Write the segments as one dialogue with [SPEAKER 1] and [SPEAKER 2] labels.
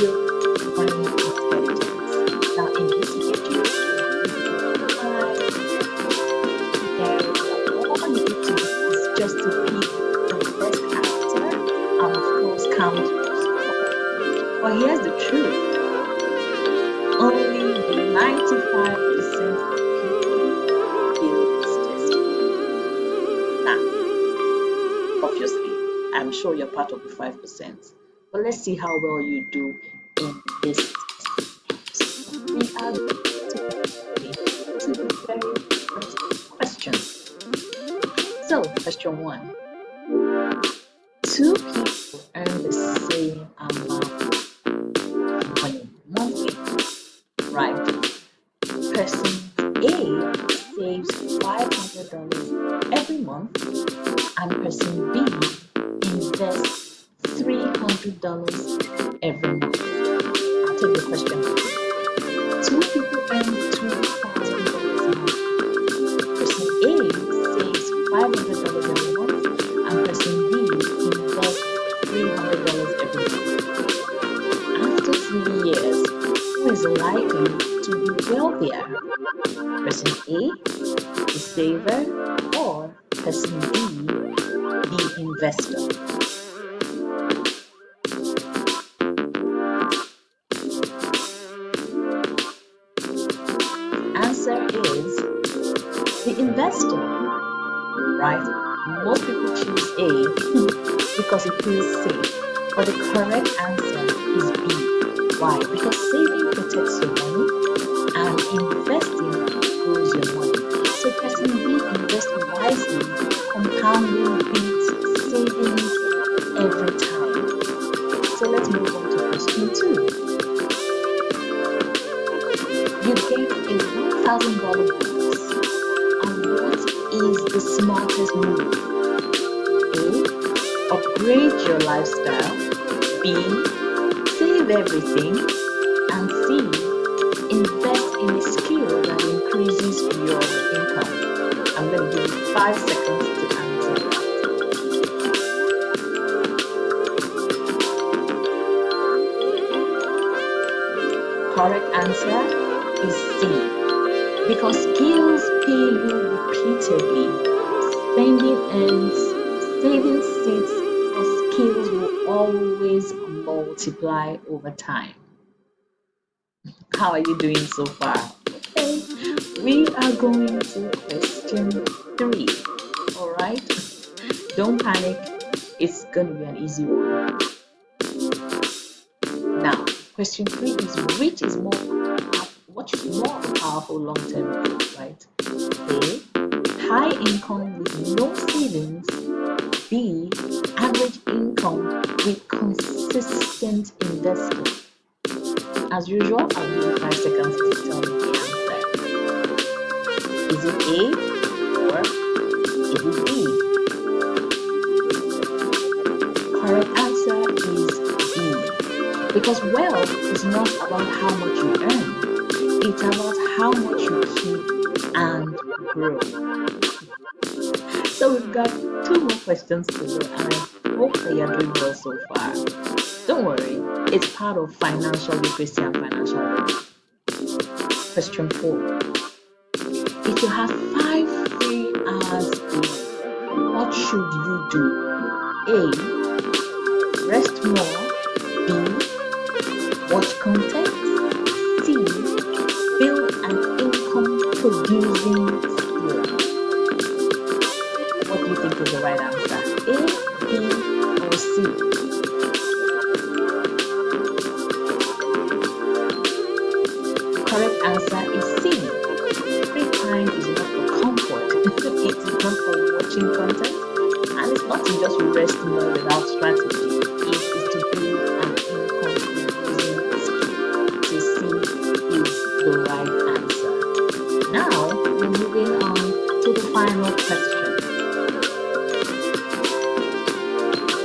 [SPEAKER 1] build money intelligence. Now, in this video, all you need to do is just to pick the best answer and, of course, count your score. But here's the truth. Only 95% of people fail this test. Now, obviously, I'm sure you're part of the 5%. But let's see how well you do in this test. We are going to the very first question. So, question 1. Two people earn the same amount of money monthly, right? Person A saves $500 every month, and person B invests $300 every month. I'll take the question. Two people earn $2,000 a month. Person A saves $500 every month, and person B invests $300 every month. After 3 years, who is likely to be wealthier? Person A, the saver, or person B, the investor? Answer is the investor, right? Most people choose A because it feels safe, but the correct answer is B. Why? Because saving protects your money and investing grows your money. So person B invests wisely, compounding beats savings every time. So let's move on to question 2. You get a $1,000 bonus, and what is the smartest move? A. Upgrade your lifestyle. B. Save everything. And C. Invest in a skill that increases your income. I'm going to give you 5 seconds to answer that. Correct answer is C. Because skills pay you repeatedly. Spending earns, saving sits, but skills will always multiply over time. How are you doing so far? Okay, we are going to question 3. All right, don't panic. It's going to be an easy one. Now, question 3 is which is more powerful long-term growth, right? A. High income with no savings. B. Average income with consistent investing. As usual, I'll give you 5 seconds to tell me the answer. Is it A or is it B? Correct answer is B. Because wealth is not about how much you earn. It's about how much you keep and grow. So we've got 2 more questions to do, and I hope that you're doing well so far. Don't worry, it's part of financial literacy and financial learning. Question 4. If you have 5 free hours a day, what should you do? A. Rest more. B. Watch content. C. Build an income-producing skill. What do you think is the right answer? A, B, or C? Correct answer is C. Free time is not for comfort. It is not for watching content, and it's not to just rest more without strategy. It is to build an income-producing skill. To C is the right answer. Now we're moving on to the final question.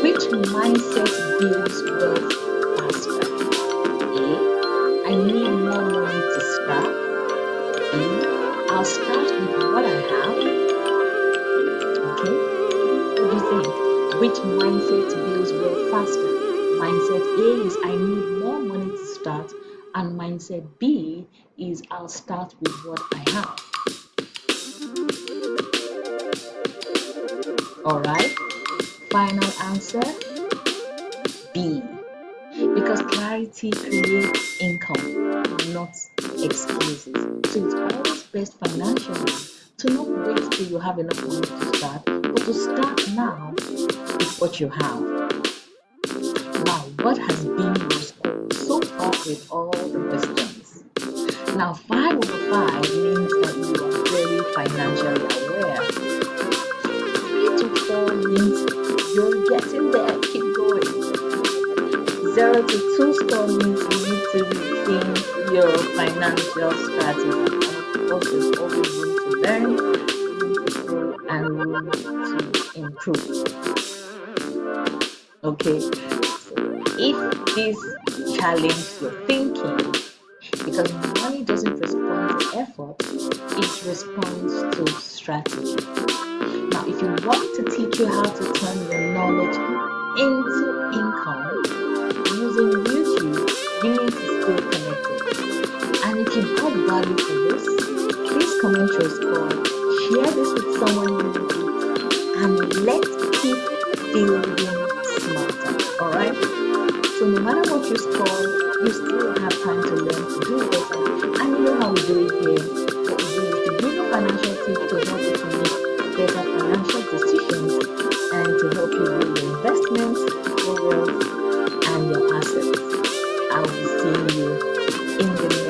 [SPEAKER 1] Which mindset builds wealth faster? A. I need more money to start. B. I'll start with what I have. Okay? What do you think? Which mindset builds wealth faster? Mindset A is I need more money start. And mindset B is I'll start with what I have. Alright, final answer B. Because clarity creates income, not excuses. So it's always best financially to not wait till you have enough money to start, but to start now with what you have. Now, what has been your score so far with all the questions? Now, 5 over 5 means that you are very financially aware. 3 to 4 means you're getting there, keep going. 0 to 2 score means you need to rethink your financial strategy. And of course, there's always room to learn, room to grow, and room to improve. Okay, so if this challenged your thinking, because money doesn't respond to effort, it responds to strategy. Now, if you want to teach you how to turn your knowledge into income using YouTube, you need to stay connected. And if you got value from this, please comment your score, share this with someone you need, and let's keep building smarter. Alright? So no matter what you score, you still have time to learn to do better. And you know how we do it here. What we do is to give you financial tips to help you to make better financial decisions and to help you with your investments, your wealth, and your assets. I will be seeing you in the next